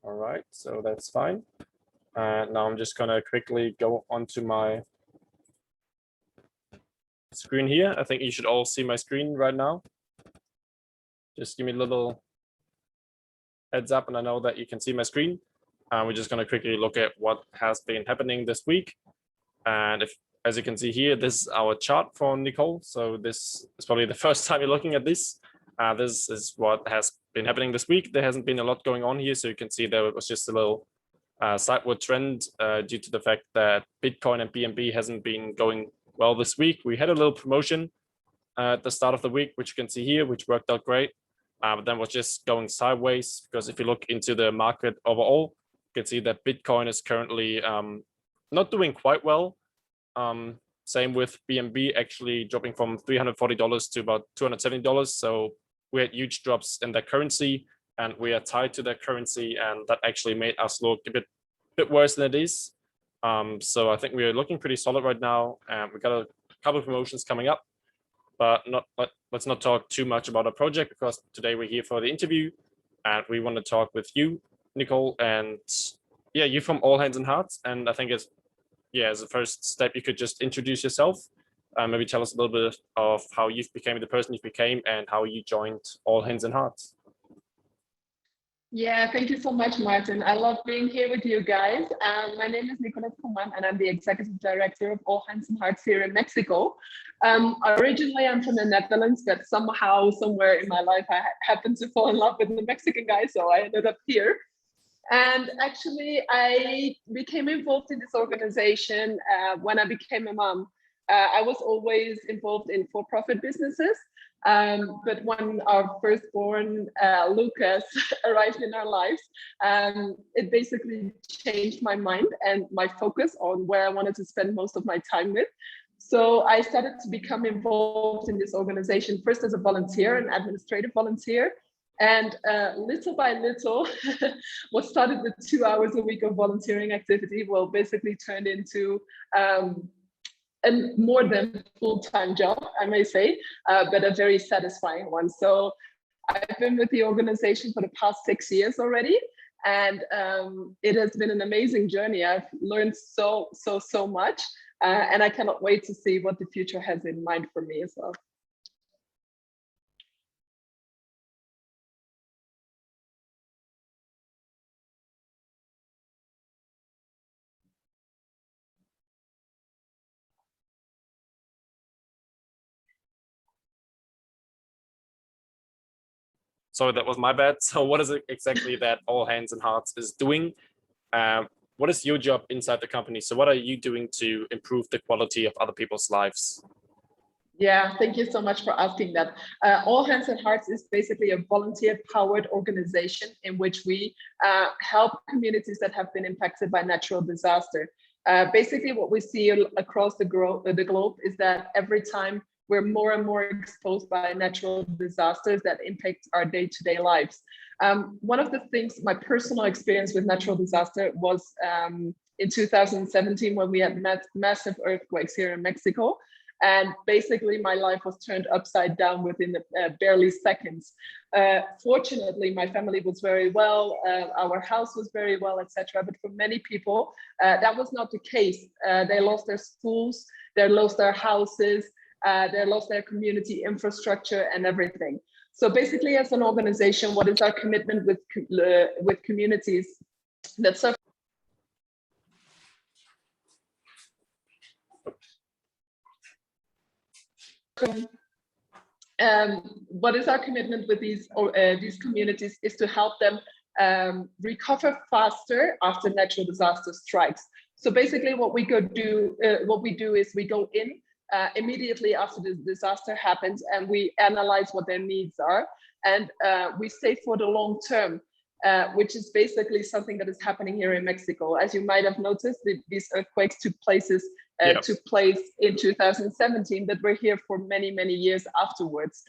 All right, so that's fine. Now I'm just gonna quickly go onto my screen here. I think you should all see my screen right now. Just give me a little heads up, and I know that you can see my screen. We're just gonna quickly look at what has been happening this week. And as you can see here, this is our chart for Nicole. So this is probably the first time you're looking at this. This is what has been happening this week. There hasn't been a lot going on here. So you can see there was just a little sideward trend due to the fact that Bitcoin and BNB hasn't been going well this week. We had a little promotion at the start of the week, which you can see here, which worked out great. But then was just going sideways, because if you look into the market overall, you can see that Bitcoin is currently not doing quite well. Same with BNB, actually dropping from $340 to about $270. So we had huge drops in that currency, and we are tied to that currency, and that actually made us look a bit worse than it is. So I think we're looking pretty solid right now, and we got a couple of promotions coming up, but let's not talk too much about our project, because today we're here for the interview, and we want to talk with you, Nicole, and yeah, you from Allhands&hearts. And I think as a first step, you could just introduce yourself. Maybe tell us a little bit of how you became the person you became and how you joined Allhands&hearts. Yeah, thank you so much, Martin. I love being here with you guys. My name is Nicolette Kuman, and I'm the Executive Director of Allhands&hearts here in Mexico. Originally, I'm from the Netherlands, but somehow, somewhere in my life, I happened to fall in love with the Mexican guy, so I ended up here. And actually, I became involved in this organization when I became a mom. I was always involved in for-profit businesses. But when our firstborn, Lucas, arrived in our lives, it basically changed my mind and my focus on where I wanted to spend most of my time with. So I started to become involved in this organization, first as a volunteer, an administrative volunteer. And little by little, what started with 2 hours a week of volunteering activity will basically turned into a more than full-time job, I may say, but a very satisfying one. So I've been with the organization for the past 6 years already, and it has been an amazing journey. I've learned so much, and I cannot wait to see what the future has in mind for me as well. Sorry, that was my bad. So what is it exactly that Allhands&hearts is doing? What is your job inside the company? So what are you doing to improve the quality of other people's lives? Yeah, thank you so much for asking that. Allhands&hearts is basically a volunteer-powered organization in which we help communities that have been impacted by natural disaster. Basically, what we see across the globe is that every time we're more and more exposed by natural disasters that impact our day-to-day lives. One of the things, my personal experience with natural disaster was in 2017 when we had massive earthquakes here in Mexico. And basically my life was turned upside down within barely seconds. Fortunately, my family was very well, our house was very well, etc. But for many people, that was not the case. They lost their schools, they lost their houses, they lost their community infrastructure and everything. So basically, as an organization, what is our commitment with communities that suffer? What is our commitment with these communities is to help them recover faster after natural disaster strikes. So basically, what we do is we go in immediately after the disaster happens, and we analyze what their needs are, and we stay for the long term, which is basically something that is happening here in Mexico. As you might have noticed, these earthquakes took place in 2017, but we're here for many years afterwards.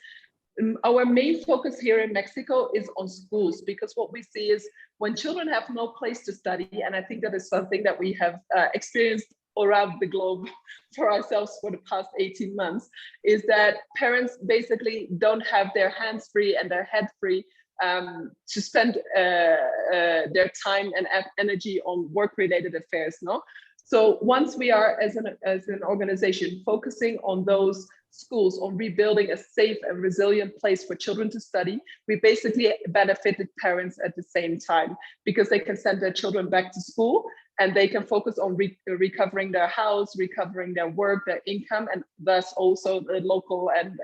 Our main focus here in Mexico is on schools, because what we see is when children have no place to study, and I think that is something that we have experienced around the globe for ourselves for the past 18 months, is that parents basically don't have their hands free and their head free to spend their time and energy on work-related affairs. No, so once we are as an organization focusing on those schools, on rebuilding a safe and resilient place for children to study, we basically benefited parents at the same time, because they can send their children back to school and they can focus on recovering their house, recovering their work, their income, and thus also the local and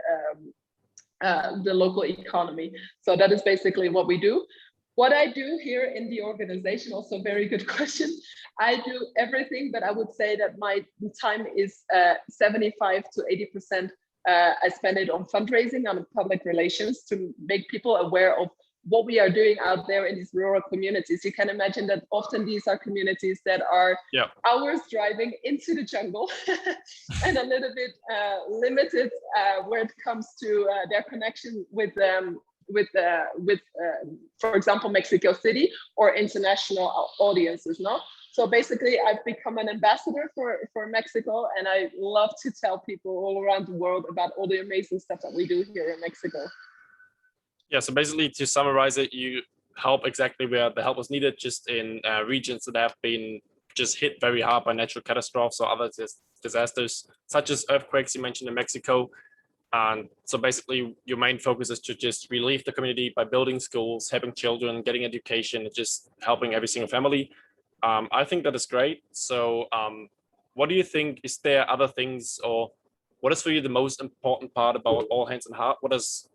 the local economy. So that is basically what we do. What I do here in the organization, also very good question. I do everything, but I would say that my time is 75 to 80%. I spend it on fundraising, on public relations, to make people aware of what we are doing out there in these rural communities. You can imagine that often these are communities that are hours driving into the jungle and a little bit limited where it comes to their connection with for example, Mexico City or international audiences. No, so basically I've become an ambassador for Mexico, and I love to tell people all around the world about all the amazing stuff that we do here in Mexico. Yeah, so basically to summarize it, you help exactly where the help was needed, just in regions that have been just hit very hard by natural catastrophes or other disasters, such as earthquakes you mentioned in Mexico. And so basically your main focus is to just relieve the community by building schools, helping children, getting education, and just helping every single family. I think that is great. So what do you think, is there other things, or what is for you the most important part about All Hands and Heart? What is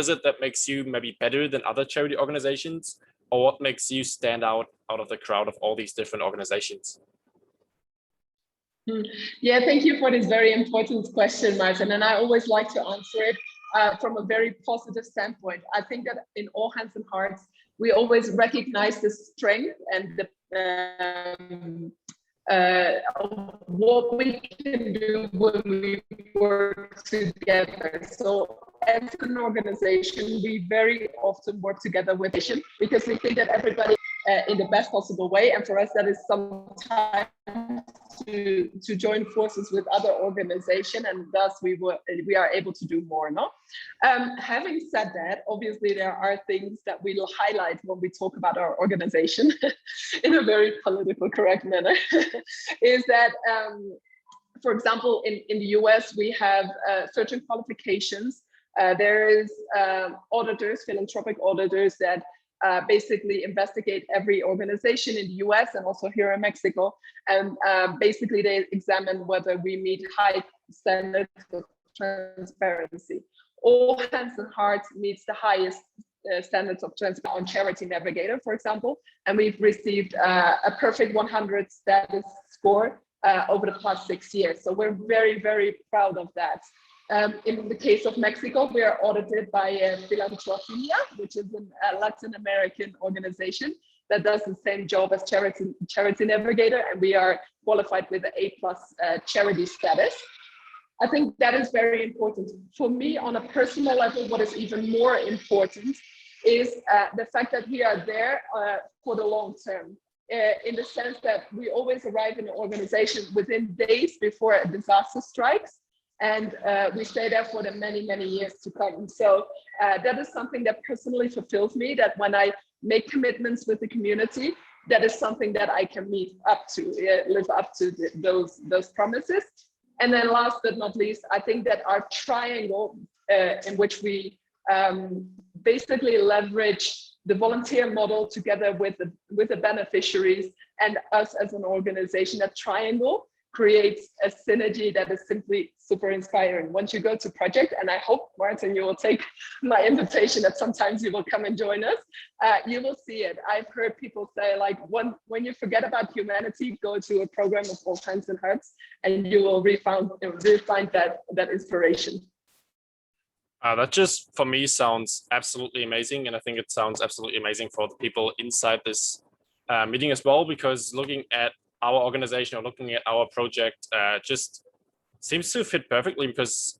it that makes you maybe better than other charity organizations, or what makes you stand out of the crowd of all these different organizations? Yeah, thank you for this very important question, Martin. And I always like to answer it from a very positive standpoint. I think that in All Hands and Hearts, we always recognize the strength and the what we can do when we work together. So as an organization, we very often work together with vision, because we think that everybody in the best possible way. And for us, that is sometimes to join forces with other organizations, and thus we are able to do more. No, having said that, obviously there are things that we will highlight when we talk about our organization in a very political correct manner. Is that for example, in the US, we have certain qualifications. There is auditors, philanthropic auditors, that basically investigate every organization in the US and also here in Mexico. And basically they examine whether we meet high standards of transparency. All Hands and Hearts meets the highest standards of transparency on Charity Navigator, for example. And we've received a perfect 100 status score over the past 6 years. So we're very, very proud of that. In the case of Mexico, we are audited by Philanthropia, which is a Latin American organization that does the same job as Charity Navigator, and we are qualified with the A+ charity status. I think that is very important. For me, on a personal level, what is even more important is the fact that we are there for the long term. In the sense that we always arrive in an organization within days before a disaster strikes, and we stay there for the many, many years to come. So that is something that personally fulfills me, that when I make commitments with the community, that is something that I can live up to those promises. And then last but not least, I think that our triangle in which we basically leverage the volunteer model together with the beneficiaries and us as an organization, that triangle creates a synergy that is simply super inspiring. Once you go to project, and I hope, Martin, you will take my invitation that sometimes you will come and join us, you will see it. I've heard people say, like, when you forget about humanity, go to a program of All Hands and Hearts, and you will refine that inspiration. That just, for me, sounds absolutely amazing. And I think it sounds absolutely amazing for the people inside this meeting as well, because looking at our organization or looking at our project just seems to fit perfectly, because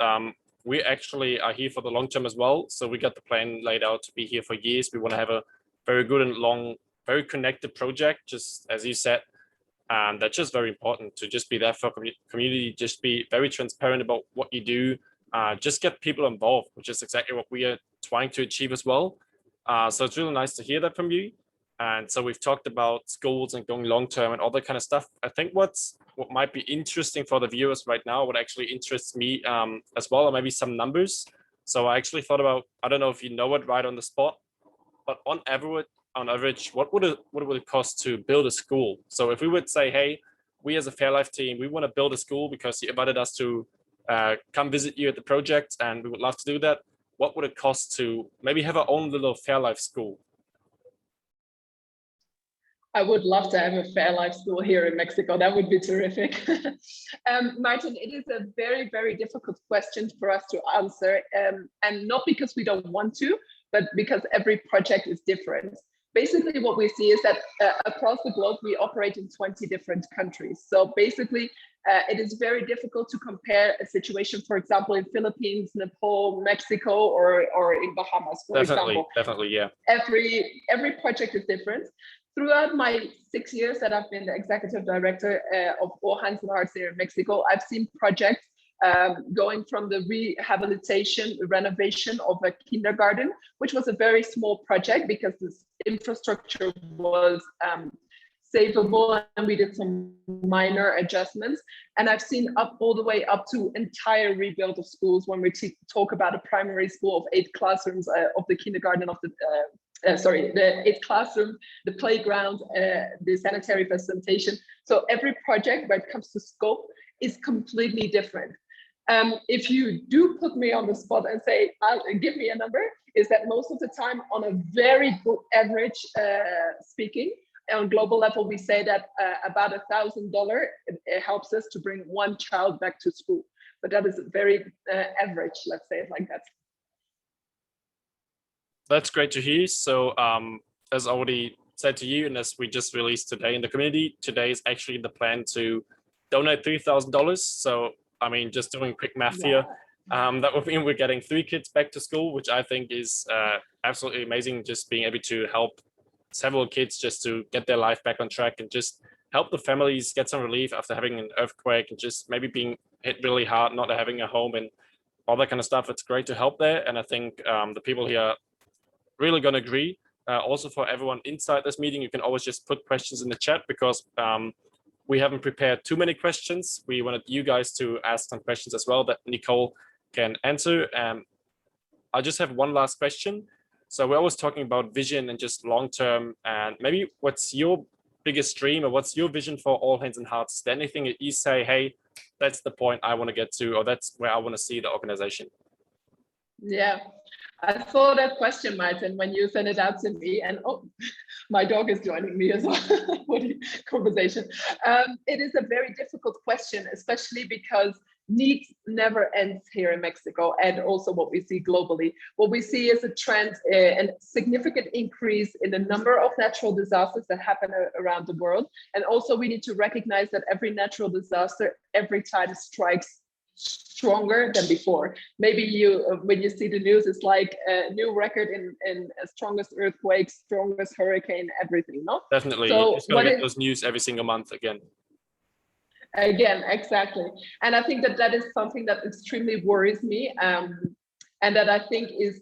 we actually are here for the long term as well. So we got the plan laid out to be here for years. We want to have a very good and long, very connected project, just as you said. And that's just very important, to just be there for community, just be very transparent about what you do, just get people involved, which is exactly what we are trying to achieve as well. So it's really nice to hear that from you. And so we've talked about schools and going long term and all that kind of stuff. I think what might be interesting for the viewers right now, what actually interests me as well, or maybe some numbers. So I actually thought about, I don't know if you know it right on the spot, but on average, what would it cost to build a school? So if we would say, hey, we as a Fairlife team, we want to build a school because you invited us to come visit you at the project, and we would love to do that. What would it cost to maybe have our own little Fairlife school? I would love to have a Fairlife school here in Mexico. That would be terrific. Martin, it is a very, very difficult question for us to answer. And not because we don't want to, but because every project is different. Basically, what we see is that across the globe, we operate in 20 different countries. So basically, it is very difficult to compare a situation, for example, in Philippines, Nepal, Mexico, or in Bahamas, for example. Definitely, yeah. Every project is different. Throughout my 6 years that I've been the executive director of Allhands&hearts here in Mexico, I've seen projects going from the rehabilitation, renovation of a kindergarten, which was a very small project because this infrastructure was savable and we did some minor adjustments. And I've seen all the way up to entire rebuild of schools when we talk about a primary school of 8 classrooms of the kindergarten of the the 8 classrooms, the playground, the sanitary facilitation. So every project, when it comes to scope, is completely different. If you do put me on the spot and say, give me a number, is that most of the time on a very good average speaking, on global level, we say that about $1,000 it helps us to bring one child back to school. But that is very average, let's say it like that. That's great to hear. So as already said to you, and as we just released today in the community, today is actually the plan to donate $3,000. So, I mean, just doing quick math here, that would mean we're getting 3 kids back to school, which I think is absolutely amazing, just being able to help several kids just to get their life back on track and just help the families get some relief after having an earthquake and just maybe being hit really hard, not having a home and all that kind of stuff. It's great to help there. And I think the people here really going to agree. Also for everyone inside this meeting, you can always just put questions in the chat because we haven't prepared too many questions. We wanted you guys to ask some questions as well that Nicole can answer. I just have one last question. So we're always talking about vision and just long-term, and maybe what's your biggest dream or what's your vision for Allhands&hearts? Is there anything that you say, hey, that's the point I want to get to, or that's where I want to see the organization? Yeah, I saw that question, Martin, when you sent it out to me, and oh, my dog is joining me as well for the conversation. It is a very difficult question, especially because needs never ends here in Mexico, and also what we see globally. What we see is a trend, a significant increase in the number of natural disasters that happen around the world. And also we need to recognize that every natural disaster, every time strikes stronger than before. Maybe when you see the news, it's like a new record in strongest earthquake, strongest hurricane, everything, no? Definitely, so it's going to get those news every single month again. Again, exactly. And I think that is something that extremely worries me. And that I think is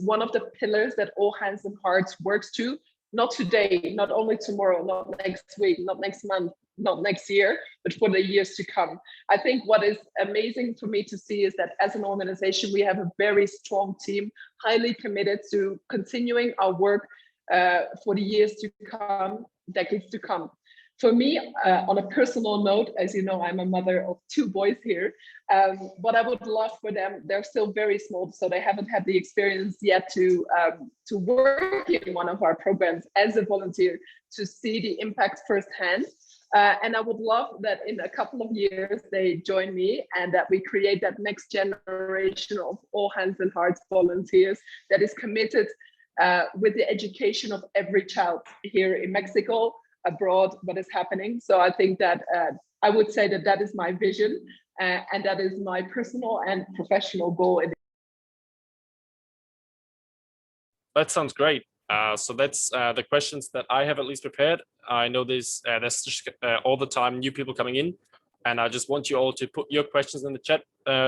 one of the pillars that Allhands&hearts works to, not today, not only tomorrow, not next week, not next month, not next year, but for the years to come. I think what is amazing for me to see is that as an organization, we have a very strong team, highly committed to continuing our work for the years to come, decades to come. For me, on a personal note, as you know, I'm a mother of 2 boys here. What I would love for them, they're still very small, so they haven't had the experience yet to work in one of our programs as a volunteer, to see the impact firsthand. And I would love that in a couple of years, they join me and that we create that next generation of Allhands&hearts volunteers that is committed with the education of every child here in Mexico, abroad, what is happening. So I think that I would say that is my vision and that is my personal and professional goal. That sounds great. So that's the questions that I have at least prepared. I know there's just, all the time new people coming in, and I just want you all to put your questions in the chat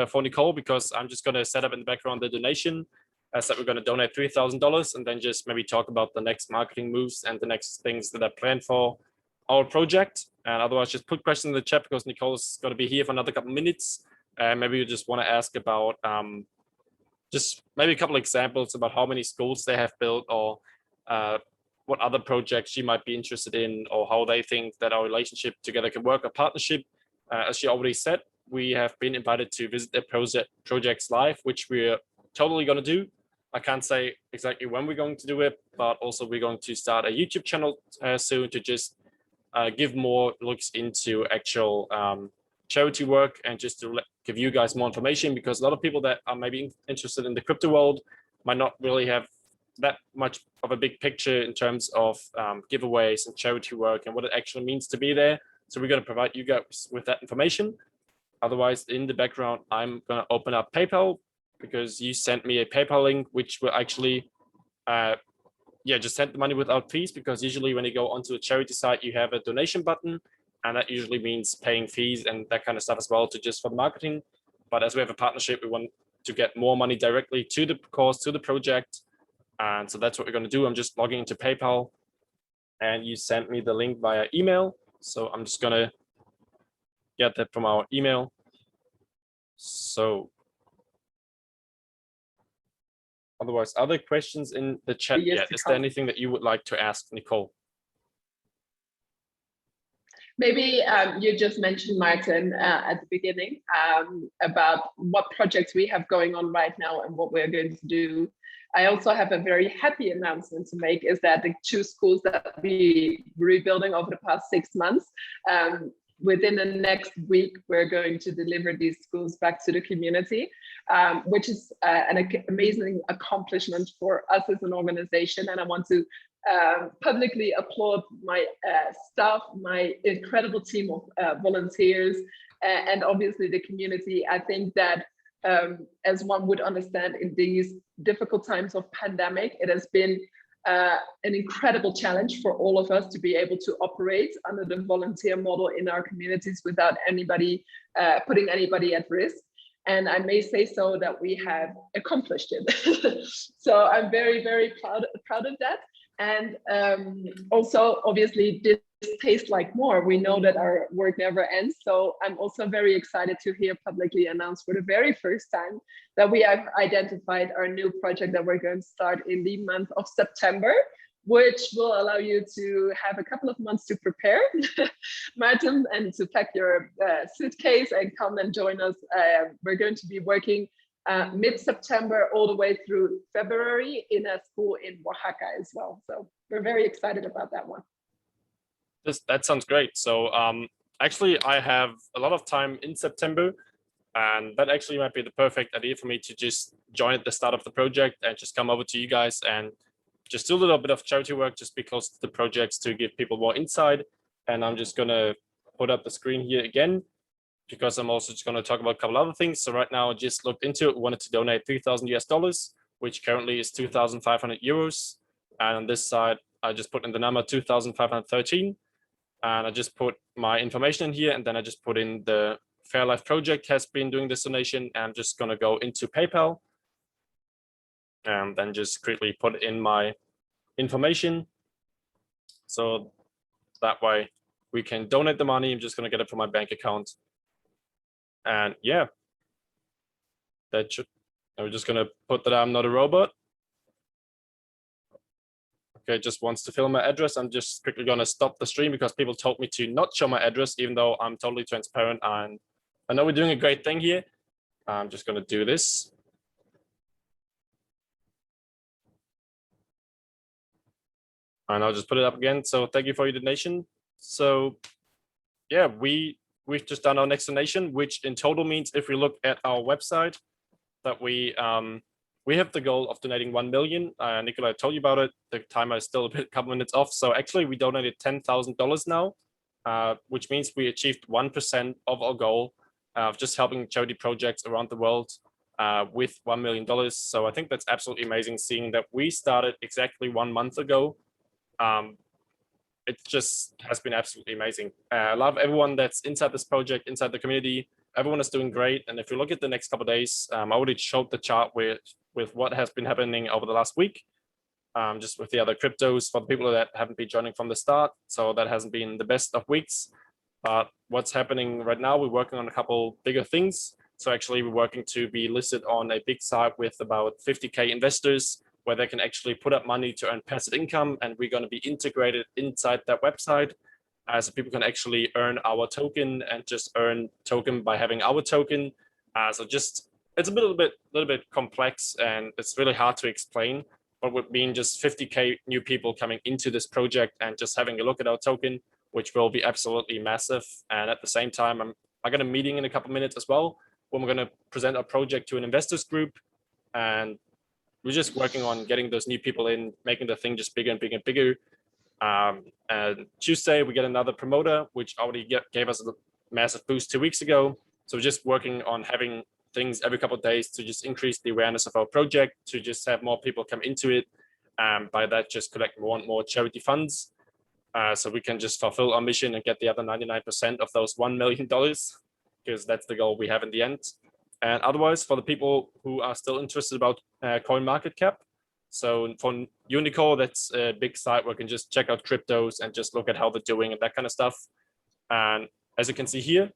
for Nicole, because I'm just going to set up in the background the donation said we're going to donate $3,000 and then just maybe talk about the next marketing moves and the next things that are planned for our project. And otherwise, just put questions in the chat because Nicole's going to be here for another couple minutes. And maybe you just want to ask about just maybe a couple examples about how many schools they have built, or what other projects she might be interested in, or how they think that our relationship together can work, a partnership. As she already said, we have been invited to visit their projects live, which we're totally going to do. I can't say exactly when we're going to do it, but also we're going to start a YouTube channel soon to just give more looks into actual charity work, and just to give you guys more information, because a lot of people that are maybe interested in the crypto world might not really have that much of a big picture in terms of giveaways and charity work and what it actually means to be there. So we're going to provide you guys with that information. Otherwise, in the background, I'm going to open up PayPal, because you sent me a PayPal link, which will actually just send the money without fees, because usually when you go onto a charity site, you have a donation button, and that usually means paying fees and that kind of stuff as well, to just for the marketing. But as we have a partnership, we want to get more money directly to the cause, to the project. And so that's what we're going to do. I'm just logging into PayPal, and you sent me the link via email. So I'm just going to get that from our email. So otherwise, other questions in the chat yet? Is there anything that you would like to ask Nicole? Maybe you just mentioned, Martin, at the beginning about what projects we have going on right now and what we're going to do. I also have a very happy announcement to make, is that the 2 schools that we rebuilding over the past 6 months, within the next week, we're going to deliver these schools back to the community, which is an amazing accomplishment for us as an organization. And I want to publicly applaud my staff, my incredible team of volunteers, and obviously the community. I think that as one would understand, in these difficult times of pandemic, it has been an incredible challenge for all of us to be able to operate under the volunteer model in our communities without anybody putting anybody at risk. And I may say so that we have accomplished it. So I'm very, very proud of that. And also, obviously, this tastes like more. We know that our work never ends. So I'm also very excited to hear publicly announced for the very first time that we have identified our new project that we're going to start in the month of September, which will allow you to have a couple of months to prepare, Martin, and to pack your suitcase and come and join us. We're going to be working mid-September all the way through February in a school in Oaxaca as well. So we're very excited about that one. That sounds great. So actually, I have a lot of time in September, and that actually might be the perfect idea for me to just join at the start of the project and just come over to you guys and just do a little bit of charity work, just be close to the projects to give people more insight. And I'm just going to put up the screen here again, because I'm also just going to talk about a couple other things. So right now, I just looked into it, wanted to donate $3,000, which currently is 2,500 euros. And on this side, I just put in the number 2,513. And I just put my information in here, and then I just put in the Fairlife project has been doing this donation. And I'm just going to go into PayPal and then just quickly put in my information. So that way we can donate the money. I'm just going to get it from my bank account. And yeah, that should, I'm just going to put that I'm not a robot. Okay, just wants to fill my address. I'm just quickly going to stop the stream because people told me to not show my address, even though I'm totally transparent. And I know we're doing a great thing here. I'm just going to do this. And I'll just put it up again. So thank you for your donation. So yeah, we've just done our next donation, which in total means, if we look at our website, that we have the goal of donating 1 million. Nicola told you about it. The timer is still a couple minutes off. So actually we donated $10,000 now, which means we achieved 1% of our goal of just helping charity projects around the world with $1 million. So I think that's absolutely amazing, seeing that we started exactly 1 month ago. It just has been absolutely amazing. I love everyone that's inside this project, inside the community. Everyone is doing great. And if you look at the next couple of days, I already showed the chart where with what has been happening over the last week, just with the other cryptos for the people that haven't been joining from the start. So that hasn't been the best of weeks. But what's happening right now, we're working on a couple bigger things. So actually we're working to be listed on a big site with about 50K investors where they can actually put up money to earn passive income. And we're going to be integrated inside that website. So people can actually earn our token and just earn token by having our token. So just, it's a little bit complex and it's really hard to explain. But with being just 50K new people coming into this project and just having a look at our token, which will be absolutely massive. And at the same time, I got a meeting in a couple of minutes as well, when we're going to present our project to an investors group. And we're just working on getting those new people in, making the thing just bigger and bigger and bigger. And Tuesday, we get another promoter, which already gave us a massive boost 2 weeks ago. So we're just working on having things every couple of days to just increase the awareness of our project, to just have more people come into it. By that, just collect more and more charity funds. So we can just fulfill our mission and get the other 99% of those $1 million, because that's the goal we have in the end. And otherwise, for the people who are still interested about CoinMarketCap, so for Unico, that's a big site where you can just check out cryptos and just look at how they're doing and that kind of stuff. And as you can see here,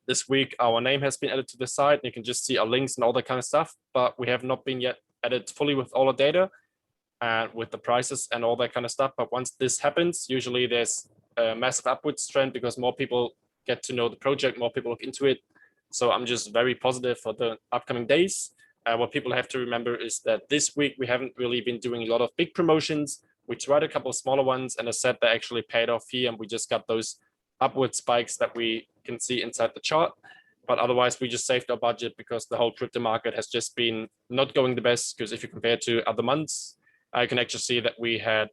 this week our name has been added to the site. And you can just see our links and all that kind of stuff, but we have not been yet added fully with all the data. With the prices and all that kind of stuff. But once this happens, usually there's a massive upwards trend because more people get to know the project, more people look into it. So I'm just very positive for the upcoming days. What people have to remember is that this week we haven't really been doing a lot of big promotions. We tried a couple of smaller ones and I said they actually paid off here, and we just got those upward spikes that we can see inside the chart. But otherwise, we just saved our budget because the whole crypto market has just been not going the best. Because if you compare to other months, I can actually see that we had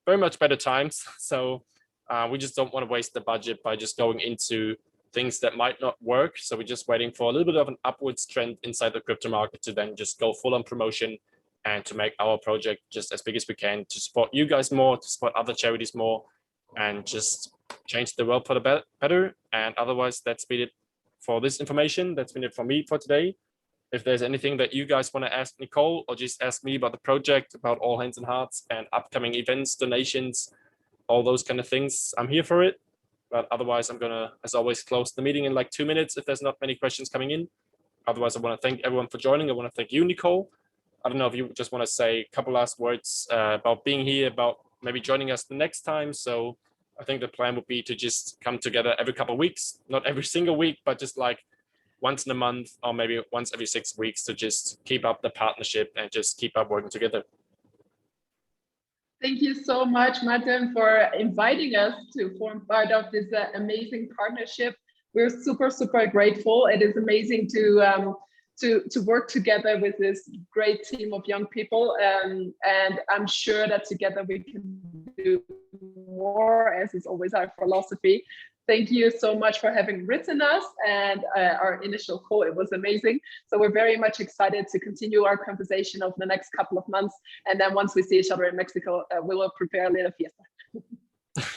very much better times. So we just don't want to waste the budget by just going into things that might not work. So we're just waiting for a little bit of an upwards trend inside the crypto market to then just go full on promotion and to make our project just as big as we can, to support you guys more, to support other charities more, and just change the world for the better. And otherwise, that's been it for this information. That's been it for me for today. If there's anything that you guys want to ask Nicole, or just ask me about the project, about All Hands and Hearts and upcoming events, donations, all those kind of things, I'm here for it. But otherwise, I'm gonna, as always, close the meeting in like 2 minutes if there's not many questions coming in. Otherwise, I want to thank everyone for joining. I want to thank you, Nicole. I don't know if you just want to say a couple last words about being here, about maybe joining us the next time. So I think the plan would be to just come together every couple of weeks, not every single week, but just like once in a month or maybe once every 6 weeks, to just keep up the partnership and just keep up working together. Thank you so much, Martin, for inviting us to form part of this amazing partnership. We're super, super grateful. It is amazing to work together with this great team of young people. And I'm sure that together we can do more, as is always our philosophy. Thank you so much for having written us and our initial call. It was amazing. So we're very much excited to continue our conversation over the next couple of months. And then once we see each other in Mexico, we will prepare a little fiesta.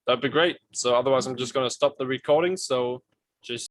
That'd be great. So otherwise, I'm just going to stop the recording. So just